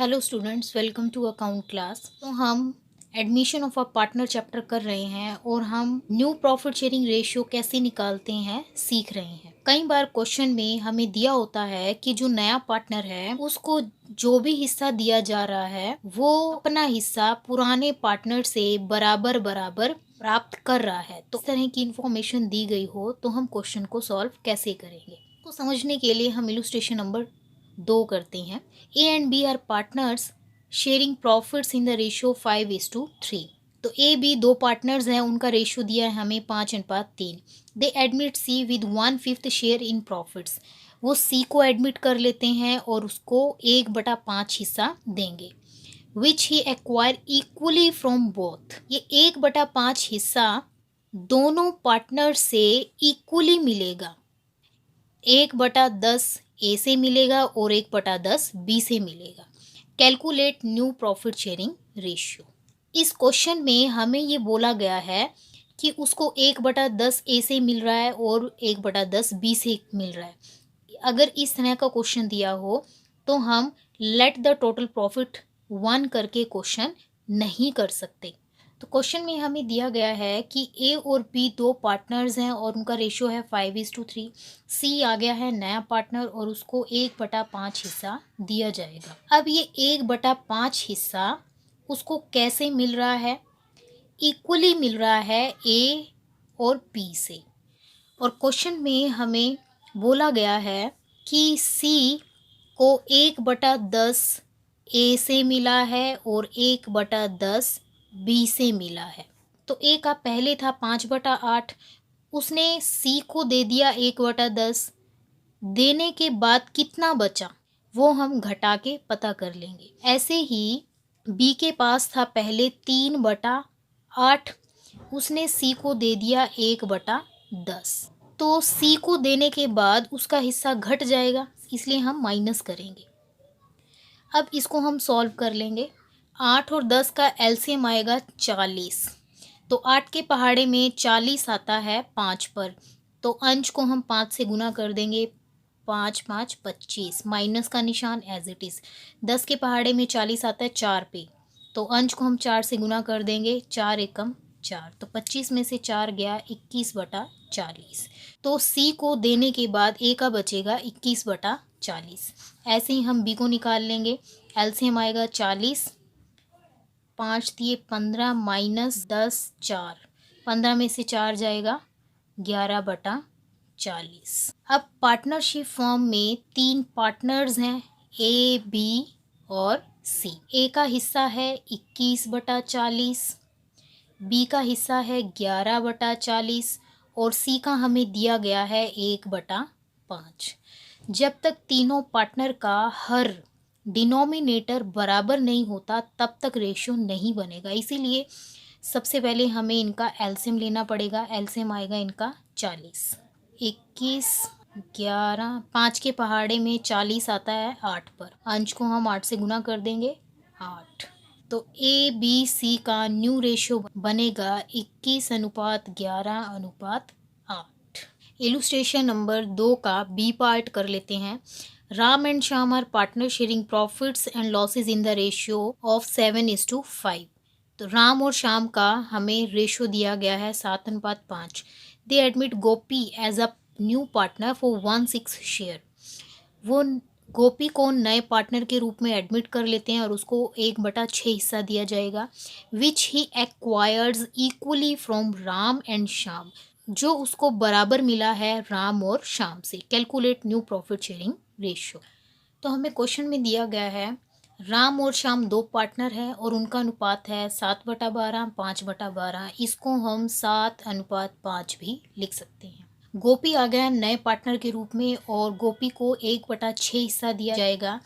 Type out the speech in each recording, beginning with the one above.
Hello students, welcome to account class. तो हम admission of a partner chapter कर रहे हैं और हम न्यू प्रॉफिट शेयरिंग रेशियो कैसे निकालते हैं सीख रहे हैं। कई बार क्वेश्चन में हमें दिया होता है कि जो नया पार्टनर है उसको जो भी हिस्सा दिया जा रहा है वो अपना हिस्सा पुराने पार्टनर से बराबर बराबर प्राप्त कर रहा है। तो इस तरह की इंफॉर्मेशन दी गई हो तो हम क्वेश्चन को सॉल्व कैसे करेंगे, तो समझने के लिए हम इलुस्ट्रेशन नंबर 2 करते हैं। A and B are partners sharing profits in the ratio 5:3। तो ए बी दो पार्टनर्स हैं, उनका रेशियो दिया है हमें 5:3। They admit C with 1/5 share in profits. वो सी को एडमिट कर लेते हैं और उसको 1/5 हिस्सा देंगे। विच he acquire equally from both. ये 1/5 हिस्सा दोनों पार्टनर से इक्वली मिलेगा। 1/10 ए से मिलेगा और 1/10 बी से मिलेगा। Calculate new profit sharing ratio. इस क्वेश्चन में हमें ये बोला गया है कि उसको 1/10 ए से मिल रहा है और 1/10 बी से मिल रहा है। अगर इस तरह का क्वेश्चन दिया हो तो हम लेट द टोटल प्रॉफिट 1 करके क्वेश्चन नहीं कर सकते। तो क्वेश्चन में हमें दिया गया है कि ए और बी दो पार्टनर्स हैं और उनका रेशियो है 5:3। सी आ गया है नया पार्टनर और उसको 1/5 हिस्सा दिया जाएगा। अब ये 1/5 हिस्सा उसको कैसे मिल रहा है? इक्वली मिल रहा है ए और बी से। और क्वेश्चन में हमें बोला गया है कि सी को 1/10 ए से मिला है और 1/10 बी से मिला है। तो ए का पहले था 5/8, उसने सी को दे दिया 1/10। देने के बाद कितना बचा वो हम घटा के पता कर लेंगे। ऐसे ही बी के पास था पहले 3/8, उसने सी को दे दिया 1/10। तो सी को देने के बाद उसका हिस्सा घट जाएगा, इसलिए हम माइनस करेंगे। अब इसको हम सॉल्व कर लेंगे। 8 और 10 का एलसीएम आएगा 40। तो 8 के पहाड़े में 40 आता है 5 पर, तो अंश को हम 5 से गुना कर देंगे। 5 5 25, माइनस का निशान एज इट इज़। 10 के पहाड़े में 40 आता है 4 पे, तो अंश को हम 4 से गुना कर देंगे। 4 एकम 4, तो 25 में से 4 गया 21/40। तो सी को देने के बाद ए का बचेगा 21/40। ऐसे ही हम बी को निकाल लेंगे। एलसीएम आएगा 40, 5 दिए 15 माइनस 10 4, 15 में से 4 जाएगा 11/40। अब पार्टनरशिप फॉर्म में 3 पार्टनर्स हैं, ए बी और सी। ए का हिस्सा है 21/40, बी का हिस्सा है 11/40 और सी का हमें दिया गया है 1/5। जब तक तीनों पार्टनर का हर डिनोमिनेटर बराबर नहीं होता तब तक रेशियो नहीं बनेगा। इसीलिए सबसे पहले हमें इनका एलसीएम लेना पड़ेगा। एलसीएम आएगा इनका 40। 21 11, 5 के पहाड़े में 40 आता है 8 पर, अंश को हम 8 से गुना कर देंगे 8। तो ए बी सी का न्यू रेशियो बनेगा 21:11:8। इलुस्ट्रेशन नंबर 2 का बी पार्ट कर लेते हैं। Ram and Shyam are partner sharing profits and losses in the ratio of 7:5। तो राम और श्याम का हमें रेशियो दिया गया है 7:5। They admit Gopi as a new partner for 1/6 share. वो गोपी को नए पार्टनर के रूप में एडमिट कर लेते हैं और उसको 1/6 हिस्सा दिया जाएगा। Which he acquires equally from Ram and Shyam, जो उसको बराबर मिला है राम और श्याम से। Calculate new profit sharing ratio. तो हमें क्वेश्चन में दिया गया है राम और श्याम दो पार्टनर हैं और उनका अनुपात है 7/12 5/12। इसको हम 7:5 भी लिख सकते हैं। गोपी आ गया नए पार्टनर के रूप में और गोपी को 1/6 हिस्सा दिया जाएगा।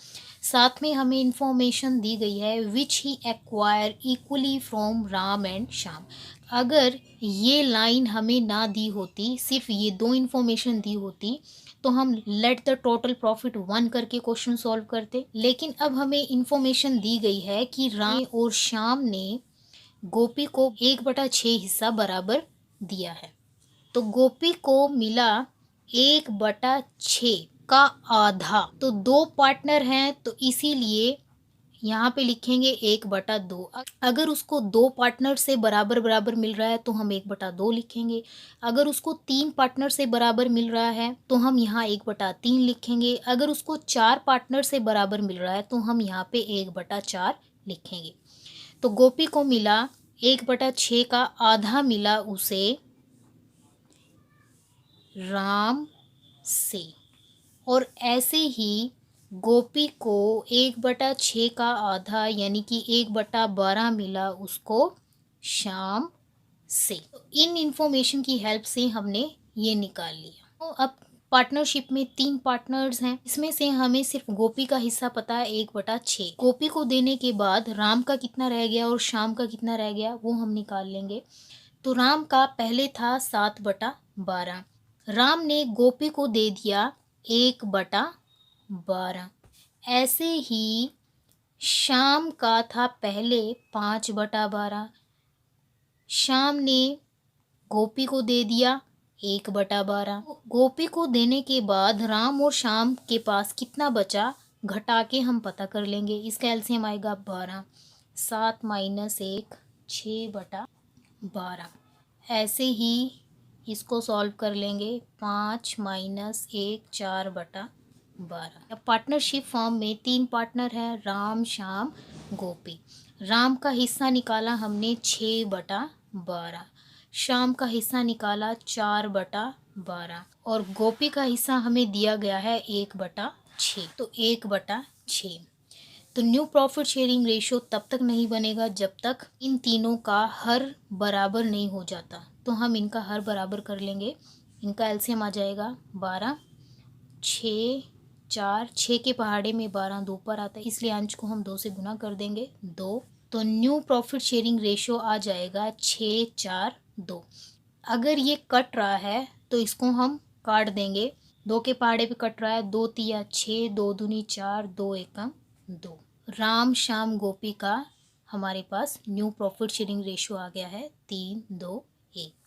साथ में हमें इंफॉर्मेशन दी गई है which he acquire equally from Ram and Shyam. अगर ये लाइन हमें ना दी होती, सिर्फ ये दो इन्फॉर्मेशन दी होती, तो हम लेट द टोटल प्रॉफिट 1 करके क्वेश्चन सॉल्व करते। लेकिन अब हमें इंफॉर्मेशन दी गई है कि राम और श्याम ने गोपी को 1/6 हिस्सा बराबर दिया है। तो गोपी को मिला 1/6 का आधा। तो दो पार्टनर हैं तो इसीलिए यहाँ पे लिखेंगे 1/2। अगर उसको 2 पार्टनर से बराबर बराबर मिल रहा है तो हम 1/2 लिखेंगे। अगर उसको 3 पार्टनर से बराबर मिल रहा है तो हम यहाँ 1/3 लिखेंगे। अगर उसको 4 पार्टनर से बराबर मिल रहा है तो हम यहाँ पे 1/4 लिखेंगे। तो गोपी को मिला 1/6 का आधा मिला उसे राम से, और ऐसे ही गोपी को 1/6 का आधा यानी कि 1/12 मिला उसको शाम से। तो इन इंफॉर्मेशन की हेल्प से हमने ये निकाल लिया। तो अब पार्टनरशिप में 3 पार्टनर्स हैं, इसमें से हमें सिर्फ गोपी का हिस्सा पता है 1/6। गोपी को देने के बाद राम का कितना रह गया और शाम का कितना रह गया वो हम निकाल लेंगे। तो राम का पहले था 7/12। राम ने गोपी को दे दिया 1/12। ऐसे ही शाम का था पहले 5/12। शाम ने गोपी को दे दिया 1/12। गोपी को देने के बाद राम और शाम के पास कितना बचा घटा के हम पता कर लेंगे। इसका एलसीएम आएगा 12। 7 - 1 6/12। ऐसे ही इसको सॉल्व कर लेंगे। 5 - 1 4/12। अब पार्टनरशिप फॉर्म में 3 पार्टनर हैं, राम शाम गोपी। राम का हिस्सा निकाला हमने 6/12। शाम का हिस्सा निकाला 4/12 और गोपी का हिस्सा हमें दिया गया है 1/6। तो 1/6। तो न्यू प्रॉफिट शेयरिंग रेशियो तब तक नहीं बनेगा जब तक इन तीनों का हर बराबर नहीं हो जाता। तो हम इनका हर बराबर कर लेंगे। इनका एलसीएम आ जाएगा 12। 6 4 6 के पहाड़े में 12 2 पर आता है, इसलिए अंश को हम 2 से गुना कर देंगे 2। तो न्यू प्रॉफिट शेयरिंग रेशियो आ जाएगा 6 4 2। अगर ये कट रहा है तो इसको हम काट देंगे। 2 के पहाड़े पे कट रहा है, 2 तिया 6, 2 दूनी 4, 2 एकम 2। राम शाम गोपी का हमारे पास न्यू प्रॉफिट शेयरिंग रेशियो आ गया है 3 2 1।